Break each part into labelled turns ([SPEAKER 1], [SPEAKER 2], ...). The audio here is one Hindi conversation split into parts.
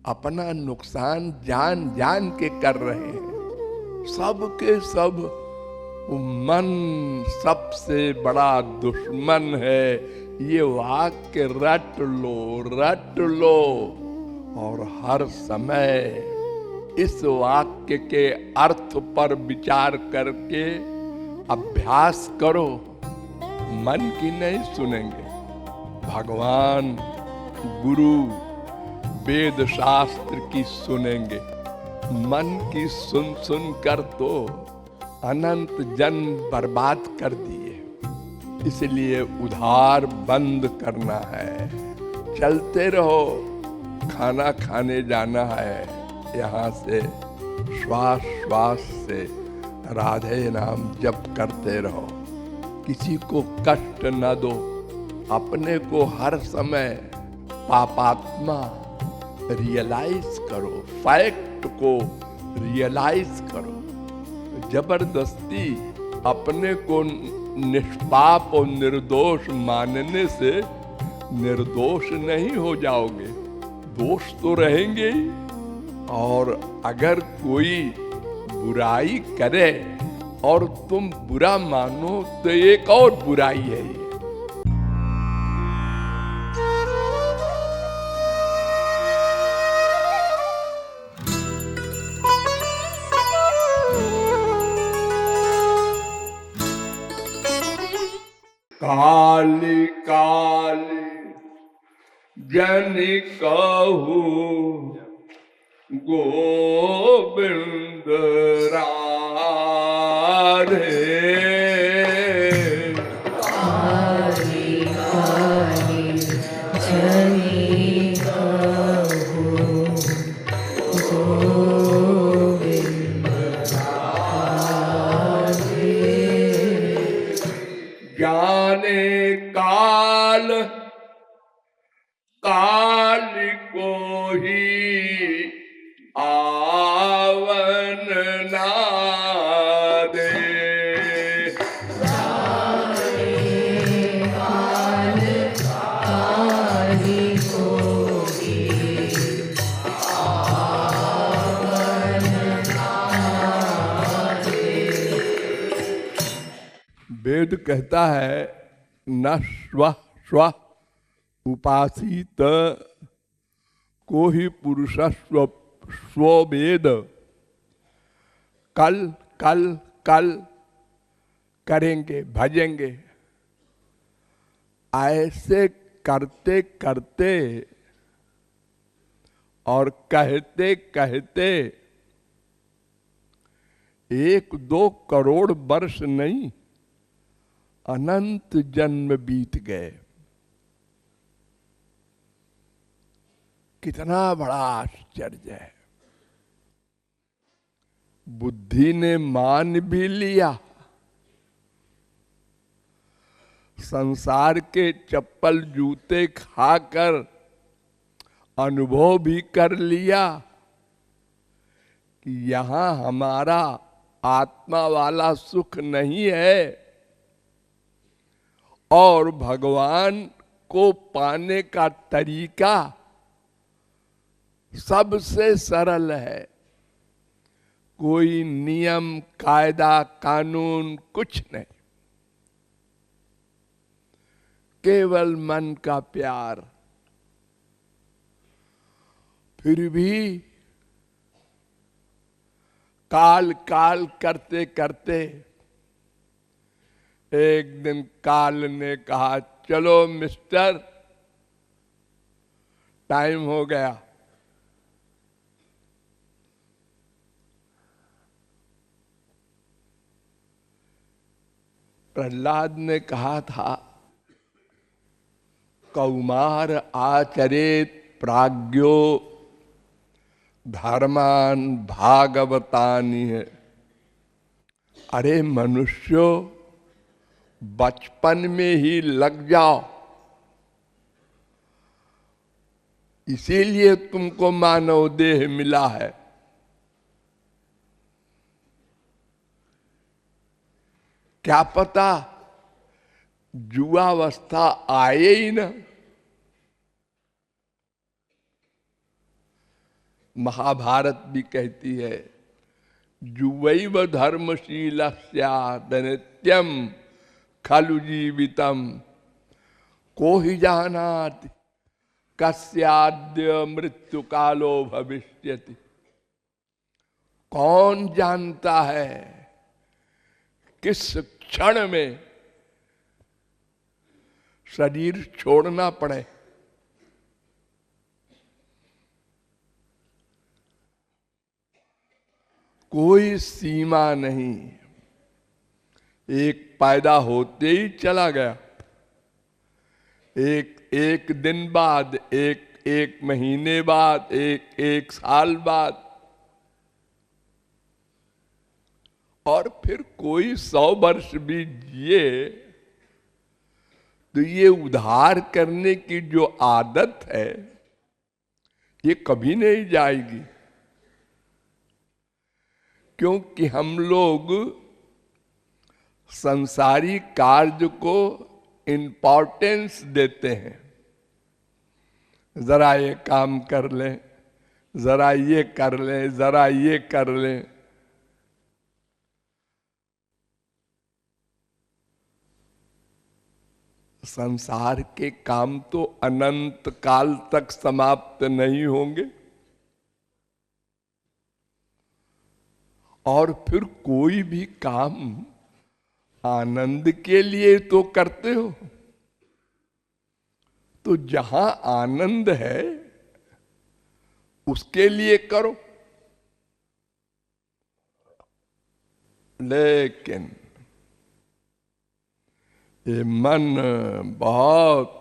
[SPEAKER 1] अपना नुकसान जान जान के कर रहे हैं। सब के सब मन सबसे बड़ा दुश्मन है। ये वाक्य रट लो और हर समय इस वाक्य के अर्थ पर विचार करके अभ्यास करो। मन की नहीं सुनेंगे, भगवान गुरु वेद शास्त्र की सुनेंगे। मन की सुन सुन कर तो अनंत जन्म बर्बाद कर दिए। इसलिए उधार बंद करना है। चलते रहो, खाना खाने जाना है, यहाँ से श्वास श्वास से राधे नाम जप करते रहो। किसी को कष्ट न दो, अपने को हर समय पापात्मा रियलाइज करो, फैक्ट को रियलाइज करो। जबरदस्ती अपने को निष्पाप और निर्दोष मानने से निर्दोष नहीं हो जाओगे, दोष तो रहेंगे ही। और अगर कोई बुराई करे और तुम बुरा मानो तो एक और बुराई है ये। काली काली जनि कहू गोविंद राधे।
[SPEAKER 2] काली काली जनि कहू गोविंद राधे।
[SPEAKER 1] जाने काल काल को ही आवन ना दे।
[SPEAKER 2] जाने काल काल को ही आवन ना दे।
[SPEAKER 1] वेद कहता है न स्व स्व उपासित को ही पुरुष स्ववेद। कल कल कल करेंगे, भजेंगे। ऐसे करते करते और कहते कहते 1-2 करोड़ वर्ष नहीं, अनंत जन्म बीत गए। कितना बड़ा आश्चर्य है। बुद्धि ने मान भी लिया, संसार के चप्पल जूते खाकर अनुभव भी कर लिया कि यहां हमारा आत्मा वाला सुख नहीं है और भगवान को पाने का तरीका सबसे सरल है। कोई नियम कायदा कानून कुछ नहीं, केवल मन का प्यार। फिर भी काल काल करते करते एक दिन काल ने कहा, चलो मिस्टर, टाइम हो गया। प्रहलाद ने कहा था, कौमार आचरेत प्राज्ञो धर्मान भागवतानि है। अरे मनुष्यो, बचपन में ही लग जाओ, इसीलिए तुमको मानव देह मिला है। क्या पता युवावस्था आए ही ना। महाभारत भी कहती है, जुवैव धर्मशील स्यात् नित्यम खलु जीवितम को ही जानाति कस्याद्य मृत्यु कालो भविष्यति। कौन जानता है किस क्षण में शरीर छोड़ना पड़े। कोई सीमा नहीं, एक पैदा होते ही चला गया, एक दिन बाद, एक महीने बाद, एक साल बाद, और फिर कोई 100 वर्ष भी जिए तो ये उद्धार करने की जो आदत है ये कभी नहीं जाएगी। क्योंकि हम लोग संसारी कार्य को इम्पोर्टेंस देते हैं। जरा ये काम कर लें, जरा ये कर लें, जरा ये कर लें। संसार के काम तो अनंत काल तक समाप्त नहीं होंगे, और फिर कोई भी काम आनंद के लिए तो करते हो, तो जहां आनंद है उसके लिए करो। लेकिन ये मन बहुत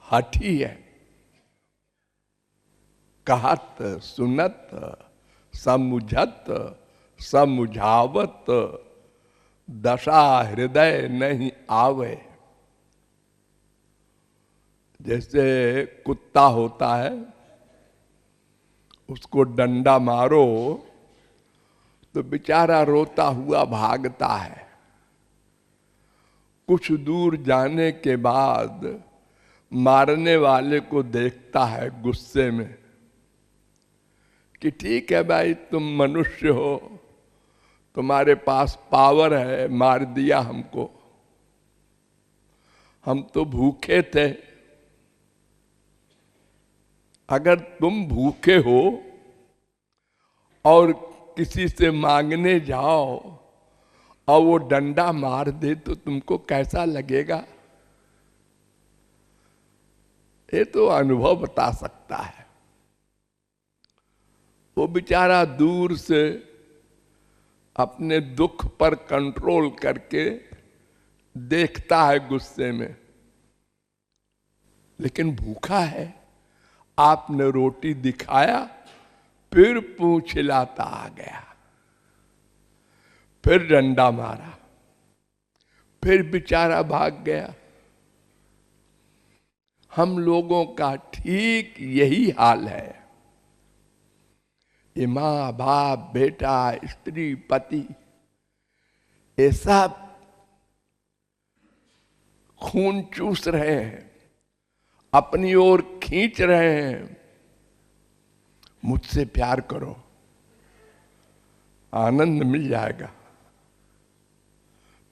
[SPEAKER 1] हठी है। कहत सुनत समुझत समुझावत दशा हृदय नहीं आवे। जैसे कुत्ता होता है, उसको डंडा मारो तो बेचारा रोता हुआ भागता है। कुछ दूर जाने के बाद मारने वाले को देखता है गुस्से में कि ठीक है भाई, तुम मनुष्य हो, तुम्हारे पास पावर है, मार दिया हमको, हम तो भूखे थे। अगर तुम भूखे हो और किसी से मांगने जाओ और वो डंडा मार दे तो तुमको कैसा लगेगा? ये तो अनुभव बता सकता है। वो बेचारा दूर से अपने दुख पर कंट्रोल करके देखता है गुस्से में, लेकिन भूखा है। आपने रोटी दिखाया, फिर पूंछ हिलाता आ गया, फिर डंडा मारा, फिर बेचारा भाग गया। हम लोगों का ठीक यही हाल है। ये माँ बाप, बेटा, स्त्री, पति, ये सब खून चूस रहे हैं, अपनी ओर खींच रहे हैं। मुझसे प्यार करो, आनंद मिल जाएगा।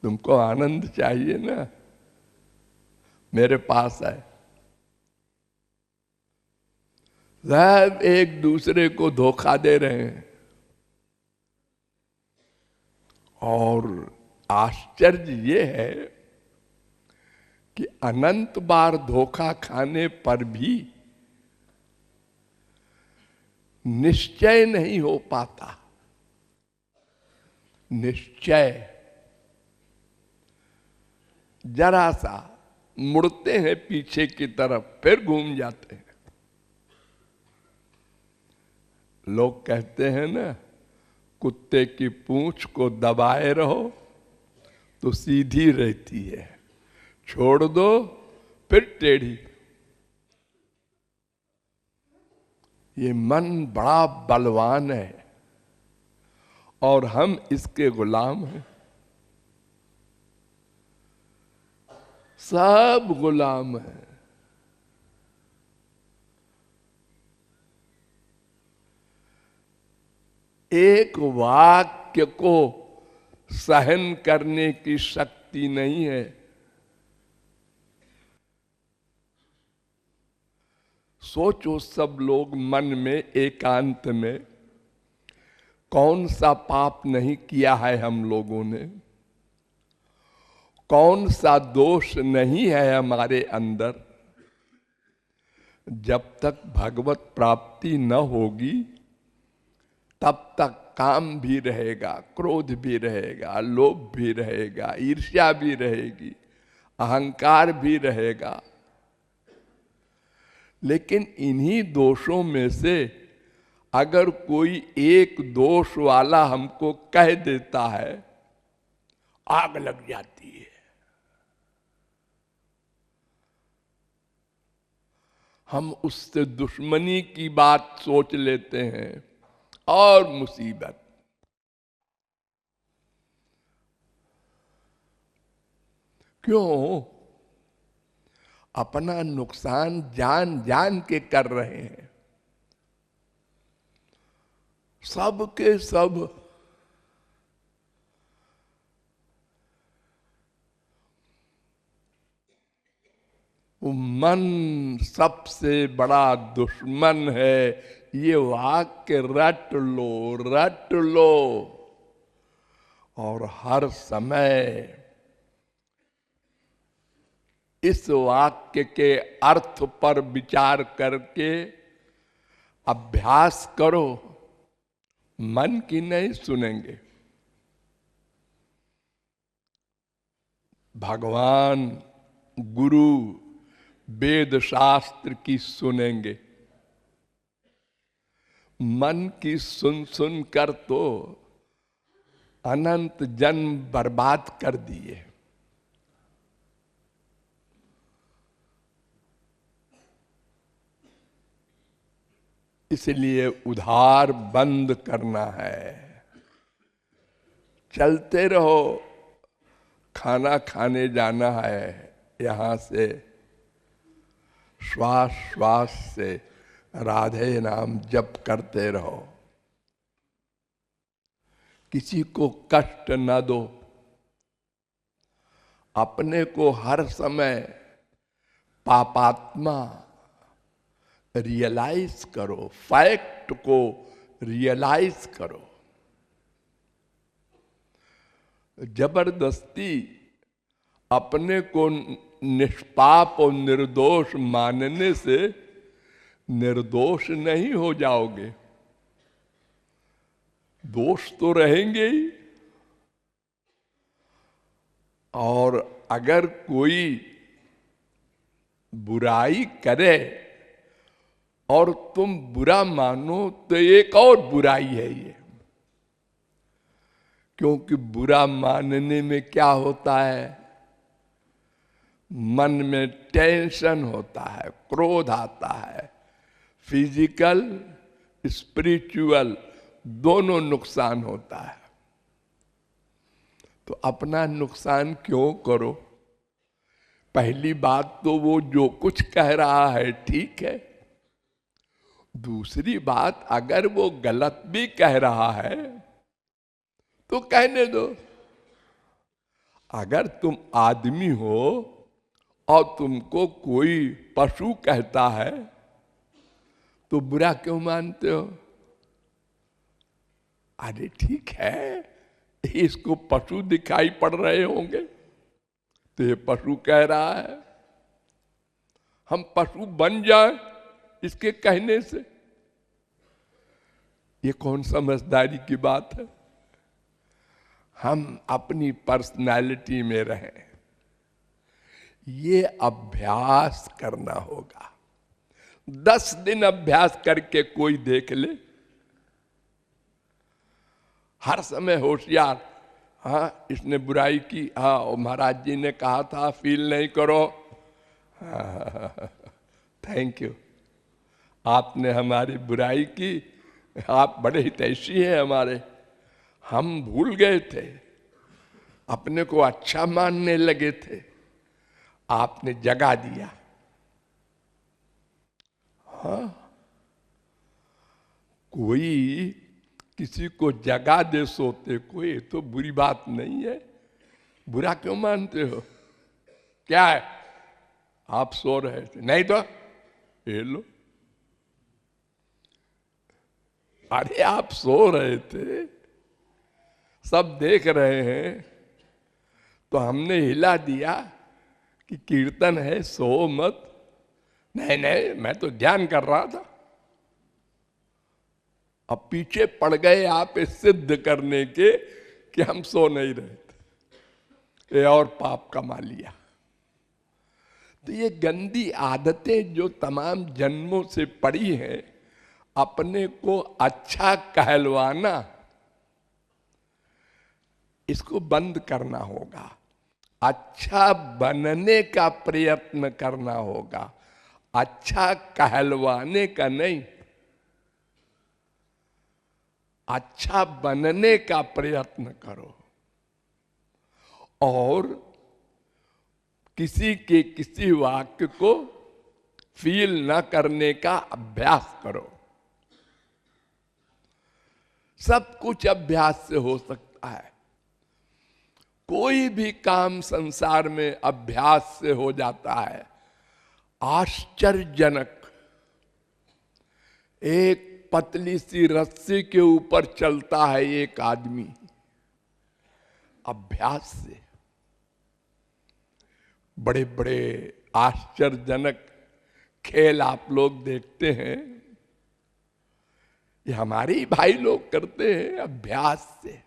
[SPEAKER 1] तुमको आनंद चाहिए ना, मेरे पास है। सब एक दूसरे को धोखा दे रहे हैं। और आश्चर्य ये है कि अनंत बार धोखा खाने पर भी निश्चय नहीं हो पाता। निश्चय जरा सा मुड़ते हैं पीछे की तरफ, फिर घूम जाते हैं। लोग कहते हैं ना, कुत्ते की पूंछ को दबाए रहो तो सीधी रहती है, छोड़ दो फिर टेढ़ी। ये मन बड़ा बलवान है और हम इसके गुलाम हैं। सब गुलाम हैं। एक वाक्य को सहन करने की शक्ति नहीं है। सोचो सब लोग मन में एकांत में कौन सा पाप नहीं किया है हम लोगों ने, कौन सा दोष नहीं है हमारे अंदर। जब तक भगवत प्राप्ति न होगी तब तक काम भी रहेगा, क्रोध भी रहेगा, लोभ भी रहेगा, ईर्ष्या भी रहेगी, अहंकार भी रहेगा। लेकिन इन्हीं दोषों में से अगर कोई एक दोष वाला हमको कह देता है, आग लग जाती है। हम उससे दुश्मनी की बात सोच लेते हैं और मुसीबत। क्यों? अपना नुकसान जान जान के कर रहे हैं। सब के सब मन सबसे बड़ा दुश्मन है। ये वाक्य रट लो, रट लो। और हर समय इस वाक्य के अर्थ पर विचार करके अभ्यास करो। मन की नहीं सुनेंगे, भगवान, गुरु, वेद शास्त्र की सुनेंगे। मन की सुन सुन कर तो अनंत जन्म बर्बाद कर दिए। इसलिए उधार बंद करना है। चलते रहो, खाना खाने जाना है, यहां से श्वास श्वास से राधे नाम जप करते रहो। किसी को कष्ट न दो। अपने को हर समय पापात्मा रियलाइज करो, फैक्ट को रियलाइज करो। जबरदस्ती अपने को निष्पाप और निर्दोष मानने से निर्दोष नहीं हो जाओगे, दोष तो रहेंगे ही। और अगर कोई बुराई करे और तुम बुरा मानो तो एक और बुराई है ये। क्योंकि बुरा मानने में क्या होता है, मन में टेंशन होता है, क्रोध आता है, फिजिकल स्पिरिचुअल दोनों नुकसान होता है। तो अपना नुकसान क्यों करो? पहली बात तो वो जो कुछ कह रहा है ठीक है। दूसरी बात, अगर वो गलत भी कह रहा है तो कहने दो। अगर तुम आदमी हो और तुमको कोई पशु कहता है तो बुरा क्यों मानते हो? अरे ठीक है, इसको पशु दिखाई पड़ रहे होंगे तो ये पशु कह रहा है, हम पशु बन जाएं इसके कहने से। ये कौन समझदारी की बात है? हम अपनी पर्सनालिटी में रहें। ये अभ्यास करना होगा। 10 दिन अभ्यास करके कोई देख ले, हर समय होशियार। हाँ, इसने बुराई की, हाँ, और महाराज जी ने कहा था फील नहीं करो। थैंक यू, आपने हमारी बुराई की, आप बड़े हितैषी हैं हमारे। हम भूल गए थे, अपने को अच्छा मानने लगे थे, आपने जगा दिया। हाँ, कोई किसी को जगा दे सोते को, ये तो बुरी बात नहीं है। बुरा क्यों मानते हो? क्या है? आप सो रहे थे, नहीं तो ये लो। अरे आप सो रहे थे, सब देख रहे हैं, तो हमने हिला दिया कि कीर्तन है, सो मत। नहीं नहीं, मैं तो ध्यान कर रहा था। अब पीछे पड़ गए आप इस सिद्ध करने के कि हम सो नहीं रहे थे, ये और पाप कमा लिया। तो ये गंदी आदतें जो तमाम जन्मों से पड़ी हैं, अपने को अच्छा कहलवाना, इसको बंद करना होगा। अच्छा बनने का प्रयत्न करना होगा, अच्छा कहलवाने का नहीं। अच्छा बनने का प्रयत्न करो और किसी के किसी वाक्य को फील न करने का अभ्यास करो। सब कुछ अभ्यास से हो सकता है। कोई भी काम संसार में अभ्यास से हो जाता है। आश्चर्यजनक, एक पतली सी रस्सी के ऊपर चलता है एक आदमी, अभ्यास से। बड़े बड़े आश्चर्यजनक खेल आप लोग देखते हैं, ये हमारे ही भाई लोग करते हैं अभ्यास से।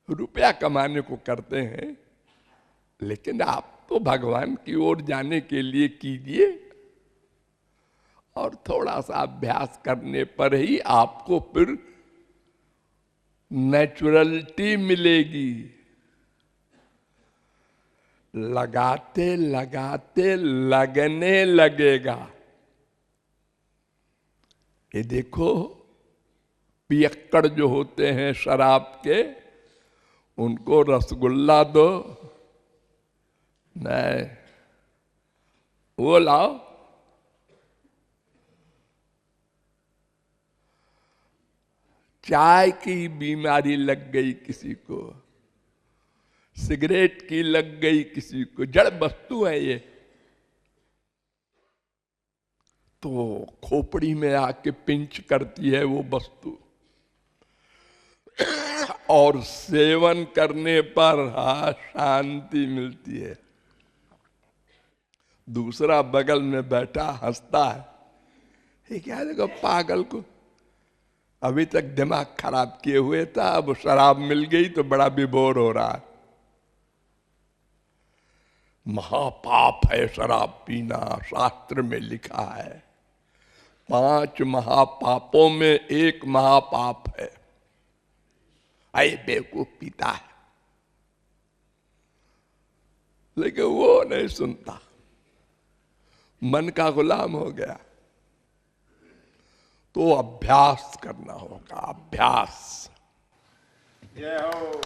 [SPEAKER 1] रुपया कमाने को करते हैं, लेकिन आप तो भगवान की ओर जाने के लिए कीजिए, और थोड़ा सा अभ्यास करने पर ही आपको फिर नेचुरलिटी मिलेगी। लगाते लगाते लगने लगेगा। ये देखो, पियक्कड़ जो होते हैं शराब के, उनको रसगुल्ला दो, नहीं वो लाओ। चाय की बीमारी लग गई किसी को, सिगरेट की लग गई किसी को, जड़ वस्तु है ये, तो खोपड़ी में आके पिंच करती है वो वस्तु, और सेवन करने पर शांति मिलती है। दूसरा बगल में बैठा हंसता है, ये क्या देखो पागल को, अभी तक दिमाग खराब किए हुए था, अब शराब मिल गई तो बड़ा विभोर हो रहा है। महापाप है शराब पीना, शास्त्र में लिखा है 5 महापापों में एक महापाप है। आए बेवकूफ पीता है, लेकिन वो नहीं सुनता, मन का गुलाम हो गया। तो अभ्यास करना होगा, अभ्यास।
[SPEAKER 3] जय हो।